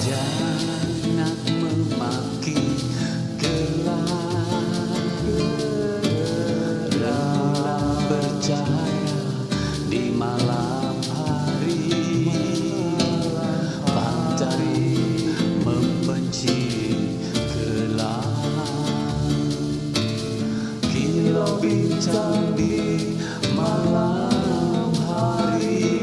Jangan memaki gelap bercahaya di malam hari, pantari membenci gelap. Kilau bintang di malam hari,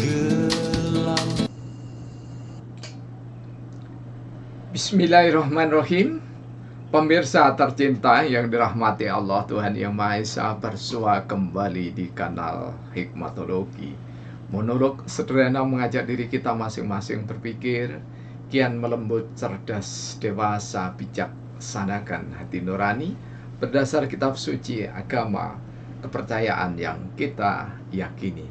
gelap. Bismillahirrahmanirrahim. Pemirsa tercinta yang dirahmati Allah Tuhan Yang Maha Esa, bersua kembali di kanal Hikmatologi. Monolog sederhana mengajak diri kita masing-masing berpikir, kian melembut, cerdas, dewasa, bijaksanakan hati nurani berdasar kitab suci agama kepercayaan yang kita yakini.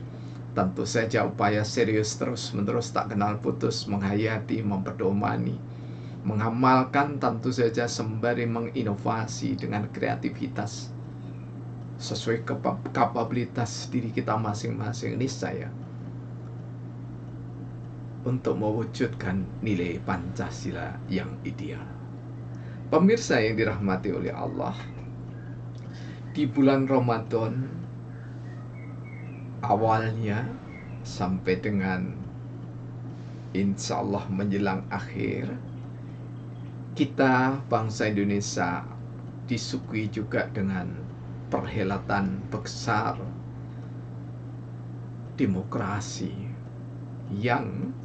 Tentu saja upaya serius terus-menerus tak kenal putus menghayati, memperdomani, mengamalkan, tentu saja sembari menginovasi dengan kreativitas sesuai kapabilitas diri kita masing-masing, niscaya untuk mewujudkan nilai Pancasila yang ideal. Pemirsa yang dirahmati oleh Allah, di bulan Ramadan awalnya sampai dengan insya Allah menjelang akhir, kita bangsa Indonesia disuguhi juga dengan perhelatan besar demokrasi yang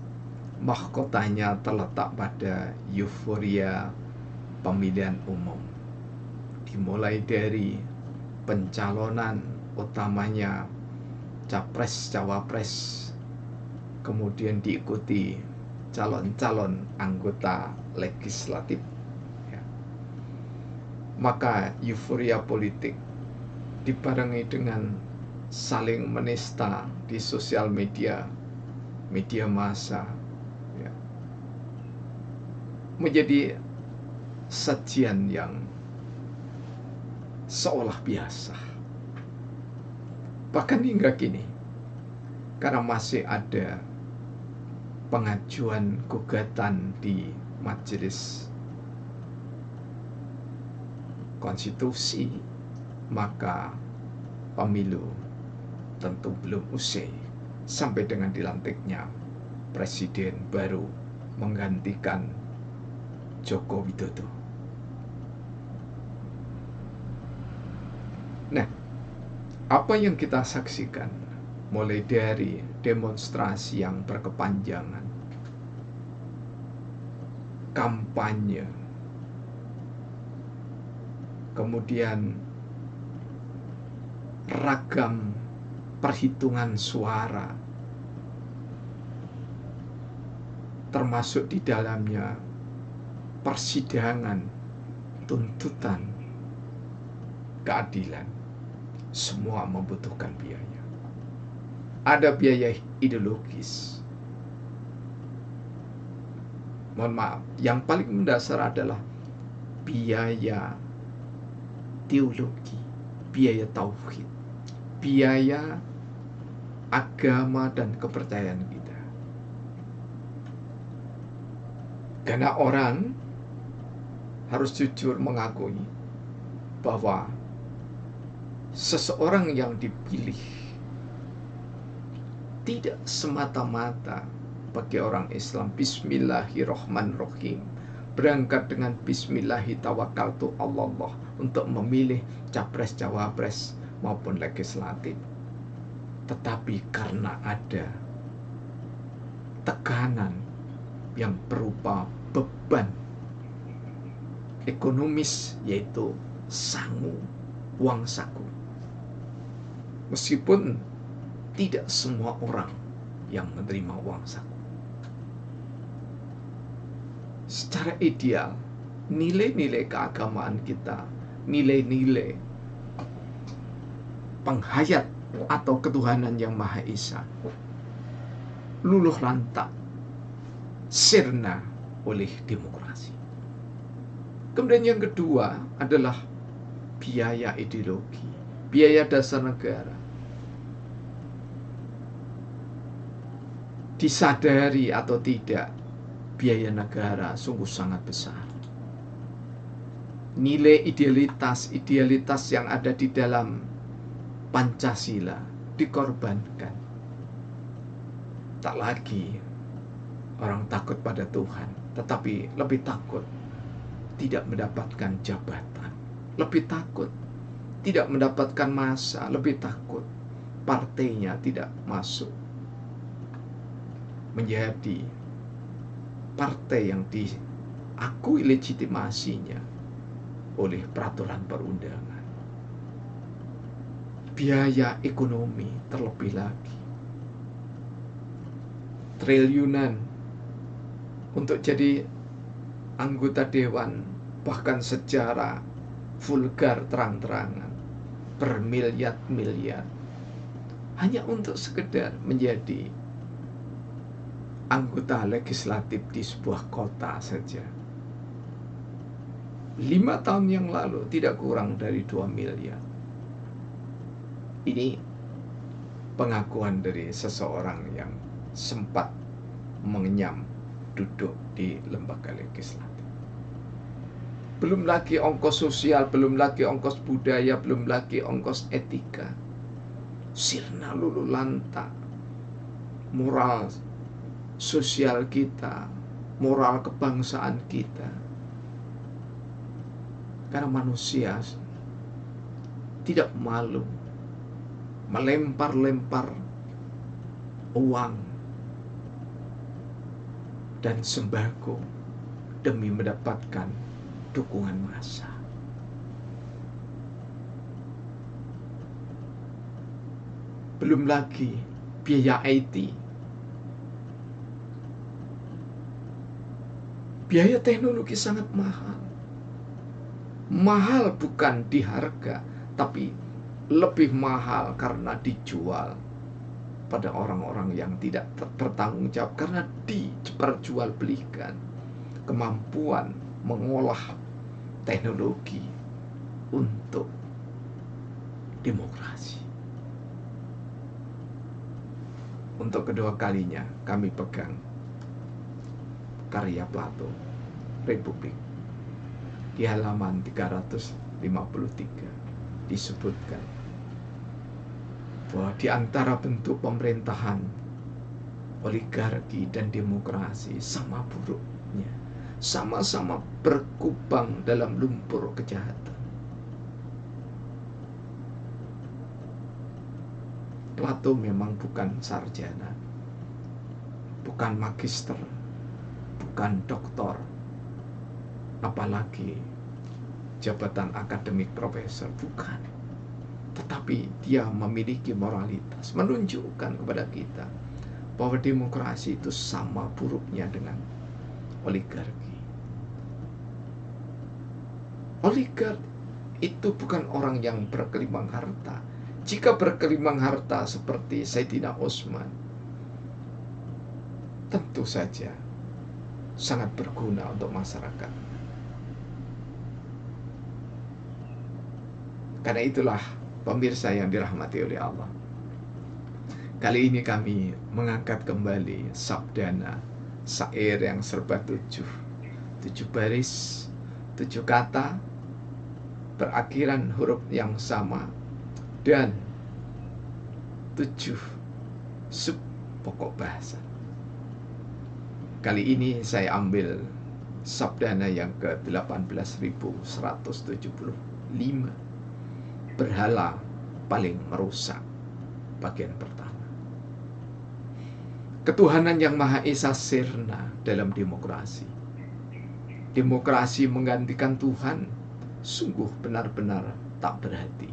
mahkotanya terletak pada euforia pemilihan umum, dimulai dari pencalonan utamanya capres-cawapres, kemudian diikuti calon-calon anggota legislatif, ya. Maka euforia politik dibarengi dengan saling menista di sosial media, media massa, ya, menjadi sajian yang seolah biasa. Bahkan hingga kini, karena masih ada pengajuan gugatan di Majelis Konstitusi, maka pemilu tentu belum usai sampai dengan dilantiknya presiden baru menggantikan Joko Widodo. Nah, apa yang kita saksikan mulai dari demonstrasi yang berkepanjangan, kampanye, kemudian ragam perhitungan suara, termasuk di dalamnya persidangan, tuntutan, keadilan, semua membutuhkan biaya. Ada biaya ideologis. Mohon maaf, yang paling mendasar adalah biaya teologi, biaya tauhid, biaya agama dan kepercayaan kita. Karena orang harus jujur mengakui bahwa seseorang yang dipilih tidak semata-mata bagi orang Islam Bismillahirrahmanirrahim, berangkat dengan Bismillahirrahmanirrahim Allah untuk memilih capres, cawapres maupun legislatif, tetapi karena ada tekanan yang berupa beban ekonomis, yaitu sangu, uang saku. Meskipun tidak semua orang yang menerima uang saku, secara ideal nilai-nilai keagamaan kita, nilai-nilai penghayat atau ketuhanan yang Maha Esa, luluh lantak sirna oleh demokrasi. Kemudian yang kedua adalah biaya ideologi, biaya dasar negara. disadari atau tidak, biaya negara sungguh sangat besar. Nilai idealitas yang ada di dalam Pancasila dikorbankan. Tak lagi orang takut pada Tuhan, tetapi lebih takut tidak mendapatkan jabatan, lebih takut tidak mendapatkan masa, lebih takut partainya tidak masuk menjadi partai yang diakui legitimasinya oleh peraturan perundangan. Biaya ekonomi terlebih lagi, triliunan untuk jadi anggota dewan, bahkan secara vulgar terang-terangan bermiliar-miliar hanya untuk sekedar menjadi anggota legislatif di sebuah kota saja. 5 tahun yang lalu tidak kurang dari 2 miliar. Ini pengakuan dari seseorang yang sempat mengenyam duduk di lembaga legislatif. Belum lagi ongkos sosial, belum lagi ongkos budaya, belum lagi ongkos etika. Sirna lulu lanta moral sosial kita, moral kebangsaan kita. Karena manusia tidak malu melempar-lempar uang dan sembako demi mendapatkan dukungan massa. Belum lagi biaya IT, biaya teknologi sangat mahal. Mahal bukan di harga, tapi lebih mahal karena dijual pada orang-orang yang tidak bertanggung jawab, karena diperjualbelikan kemampuan mengolah teknologi untuk demokrasi. Untuk kedua kalinya kami pegang karya Plato, Republik. Di halaman 353 disebutkan bahwa di antara bentuk pemerintahan oligarki dan demokrasi sama buruknya, sama-sama berkubang dalam lumpur kejahatan. Plato memang bukan sarjana, bukan magister, bukan doktor, apalagi jabatan akademik profesor, bukan. Tetapi dia memiliki moralitas, menunjukkan kepada kita bahwa demokrasi itu sama buruknya dengan oligarki. Oligark itu bukan orang yang berkelimang harta. Jika berkelimang harta seperti Sayyidina Utsman, tentu saja sangat berguna untuk masyarakat. Karena itulah pemirsa yang dirahmati oleh Allah, kali ini kami mengangkat kembali sabdana, syair yang serba 7 baris, 7 kata, berakhiran huruf yang sama, dan 7 sub pokok bahasa. Kali ini saya ambil sabdana yang ke 18.175, berhala paling merusak, bagian pertama. Ketuhanan yang Maha Esa sirna dalam demokrasi. Demokrasi menggantikan Tuhan sungguh benar-benar tak berarti.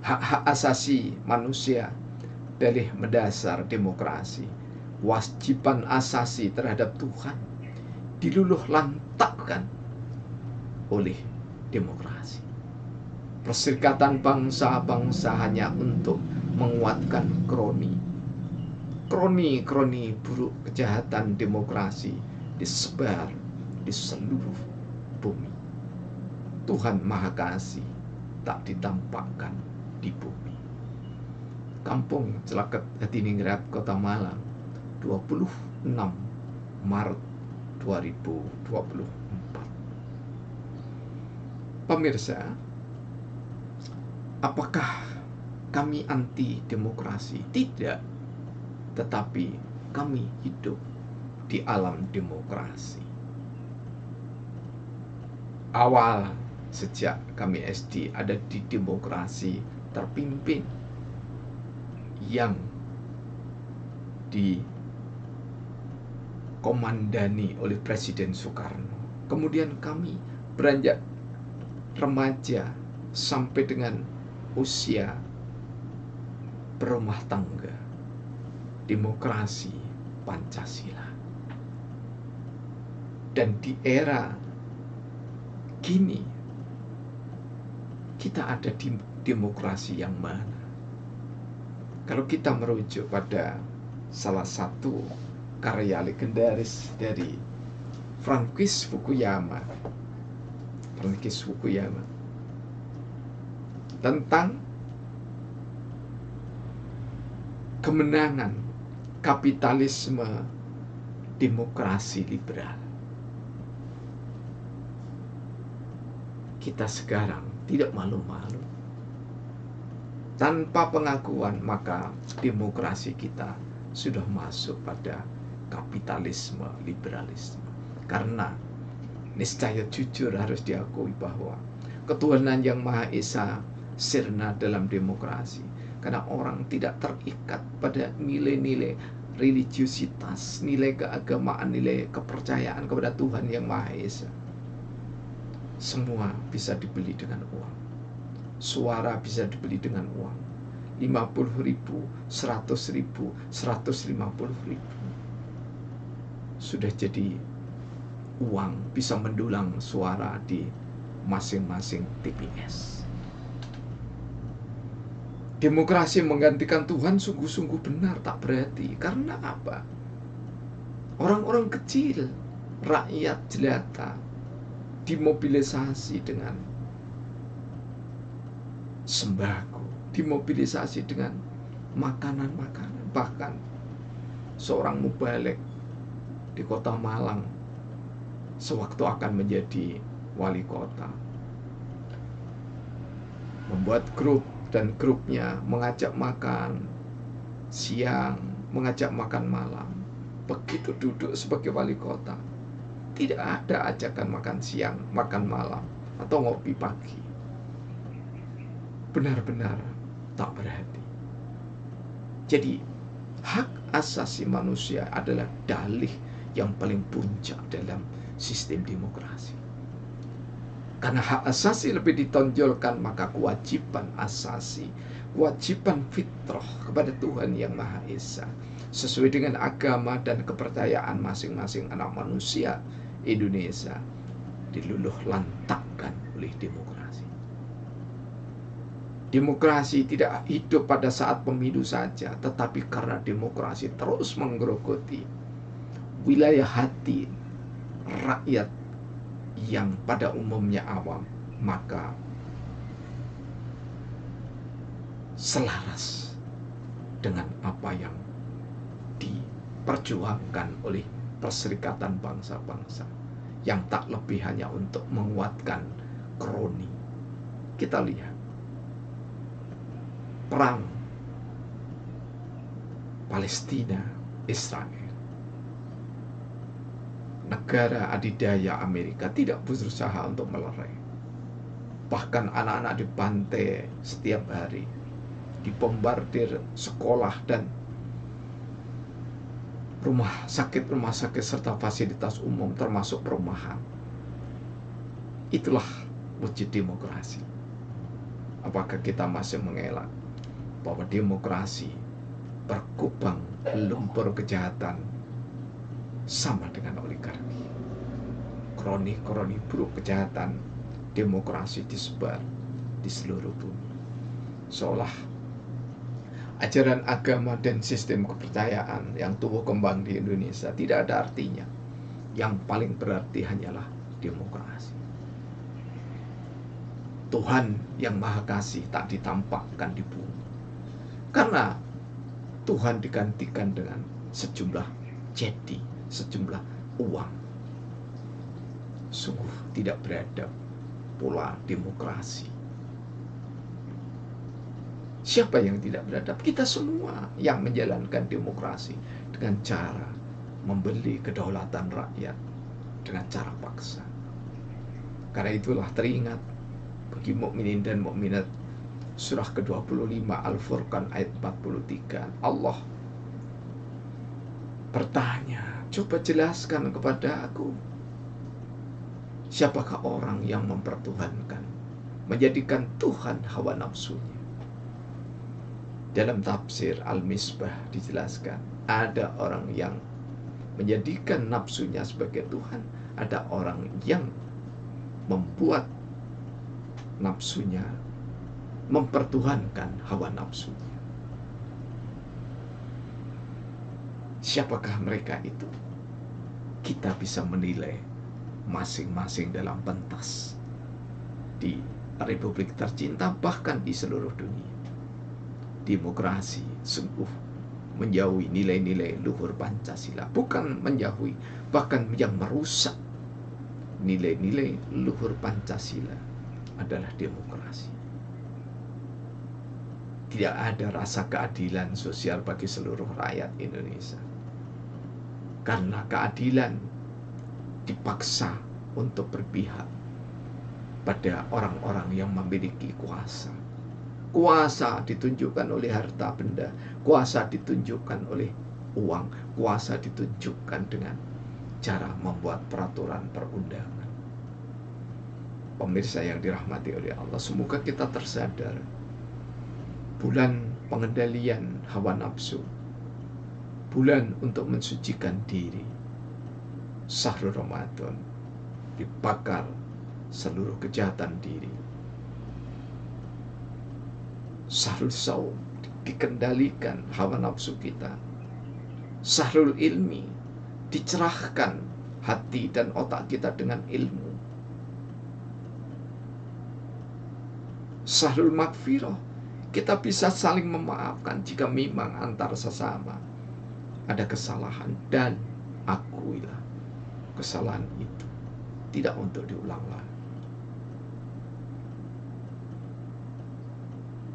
Hak-hak asasi manusia dalih mendasar demokrasi, kewajiban asasi terhadap Tuhan diluluh lantakkan oleh demokrasi. Perserikatan bangsa-bangsa hanya untuk menguatkan kroni buruk kejahatan demokrasi disebar di seluruh bumi. Tuhan Maha Kasih tak ditampakkan di bumi. Kampung Celaket Hadiningrat, Kota Malang, 26 Maret 2024. Pemirsa, apakah kami anti demokrasi? Tidak, tetapi kami hidup di alam demokrasi. Awal sejak kami SD ada di demokrasi terpimpin yang dikomandani oleh Presiden Soekarno. Kemudian kami beranjak remaja sampai dengan usia berumah tangga, demokrasi Pancasila. Dan di era kini kita ada di demokrasi yang mana? Kalau kita merujuk pada salah satu karya legendaris dari Francis Fukuyama tentang kemenangan kapitalisme demokrasi liberal. Kita sekarang tidak malu-malu. Tanpa pengakuan, maka demokrasi kita sudah masuk pada kapitalisme liberalisme. Karena niscaya jujur harus diakui bahwa ketuhanan yang Maha Esa sirna dalam demokrasi. Karena orang tidak terikat pada nilai-nilai religiusitas, nilai keagamaan, nilai kepercayaan kepada Tuhan yang Maha Esa. Semua bisa dibeli dengan uang. Suara bisa dibeli dengan uang. 50.000, 100.000, 150.000. Sudah jadi uang, bisa mendulang suara di masing-masing TPS. Demokrasi menggantikan Tuhan sungguh-sungguh benar tak berarti. Karena apa? Orang-orang kecil, rakyat jelata dimobilisasi dengan sembako, dimobilisasi dengan makanan-makanan. Bahkan seorang mubalik di kota Malang sewaktu akan menjadi wali kota membuat grup, dan grupnya mengajak makan siang, mengajak makan malam. Begitu duduk sebagai wali kota, tidak ada ajakan makan siang, makan malam, atau ngopi pagi. Benar-benar tak berhati. Jadi, hak asasi manusia adalah dalih yang paling puncak dalam sistem demokrasi. Karena hak asasi lebih ditonjolkan, maka kewajiban asasi, kewajiban fitrah kepada Tuhan yang Maha Esa, sesuai dengan agama dan kepercayaan masing-masing anak manusia Indonesia, diluluh lantakkan oleh demokrasi. Demokrasi tidak hidup pada saat pemilu saja, tetapi karena demokrasi terus menggerogoti wilayah hati rakyat yang pada umumnya awam, maka selaras dengan apa yang diperjuangkan oleh Perserikatan Bangsa-Bangsa, yang tak lebih hanya untuk menguatkan kroni. Kita lihat perang Palestina Israel. Negara adidaya Amerika tidak berusaha untuk melerai. Bahkan anak-anak dibantai setiap hari, dibombardir sekolah dan rumah sakit serta fasilitas umum termasuk perumahan. Itulah wujud demokrasi. Apakah kita masih mengelak bahwa demokrasi berkubang lumpur kejahatan sama dengan oligarki? Kroni-kroni buruk kejahatan demokrasi disebar di seluruh bumi. Seolah ajaran agama dan sistem kepercayaan yang tumbuh kembang di Indonesia tidak ada artinya. Yang paling berarti hanyalah demokrasi. Tuhan yang Maha Kasih tak ditampakkan di bumi. Karena Tuhan digantikan dengan sejumlah jadi, sejumlah uang. Sungguh tidak beradab pola demokrasi. Siapa yang tidak beradab? Kita semua yang menjalankan demokrasi dengan cara membeli kedaulatan rakyat dengan cara paksa. Karena itulah teringat bagi mukminin dan mukminat surah ke-25 Al-Furqan ayat 43. Allah bertanya, coba jelaskan kepada aku, siapakah orang yang mempertuhankan, menjadikan Tuhan hawa nafsunya? Dalam tafsir Al-Misbah dijelaskan, ada orang yang menjadikan nafsunya sebagai Tuhan, ada orang yang membuat nafsunya mempertuhankan hawa nafsunya. Siapakah mereka itu? Kita bisa menilai masing-masing dalam pentas di Republik tercinta, bahkan di seluruh dunia. Demokrasi sungguh menjauhi nilai-nilai luhur Pancasila, bukan menjauhi, bahkan yang merusak nilai-nilai luhur Pancasila adalah demokrasi. Tidak ada rasa keadilan sosial bagi seluruh rakyat Indonesia, karena keadilan dipaksa untuk berpihak pada orang-orang yang memiliki kuasa. Kuasa ditunjukkan oleh harta benda, kuasa ditunjukkan oleh uang, kuasa ditunjukkan dengan cara membuat peraturan perundangan. Pemirsa yang dirahmati oleh Allah, semoga kita tersadar bulan pengendalian hawa nafsu, bulan untuk mensucikan diri, Syahrul Ramadan, dibakar seluruh kejahatan diri. Syahrul Saum, dikendalikan hawa nafsu kita. Syahrul Ilmi, dicerahkan hati dan otak kita dengan ilmu. Syahrul Maghfirah, kita bisa saling memaafkan jika memang antar sesama ada kesalahan, dan akuilah kesalahan itu tidak untuk diulang lagi.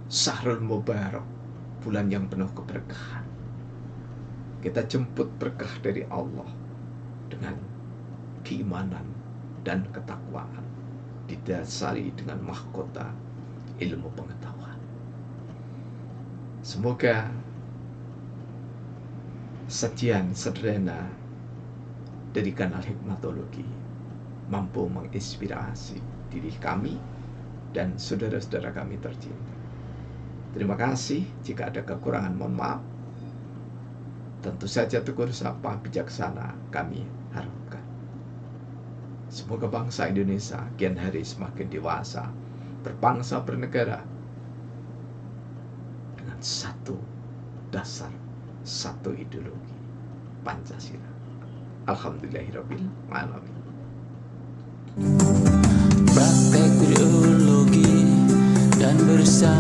Syahrul Mubarak, bulan yang penuh keberkahan. Kita jemput berkah dari Allah dengan keimanan dan ketakwaan, didasari dengan mahkota ilmu pengetahuan. Semoga sajian sederhana dari kanal Hikmatologi mampu menginspirasi diri kami dan saudara-saudara kami tercinta. Terima kasih. Jika ada kekurangan, mohon maaf. Tentu saja tegur sapa bijaksana kami harapkan. Semoga bangsa Indonesia kian hari semakin dewasa, berbangsa bernegara dengan satu dasar, satu ideologi, Pancasila. Alhamdulillahirabbil alamin. Praktek ideologi dan bersama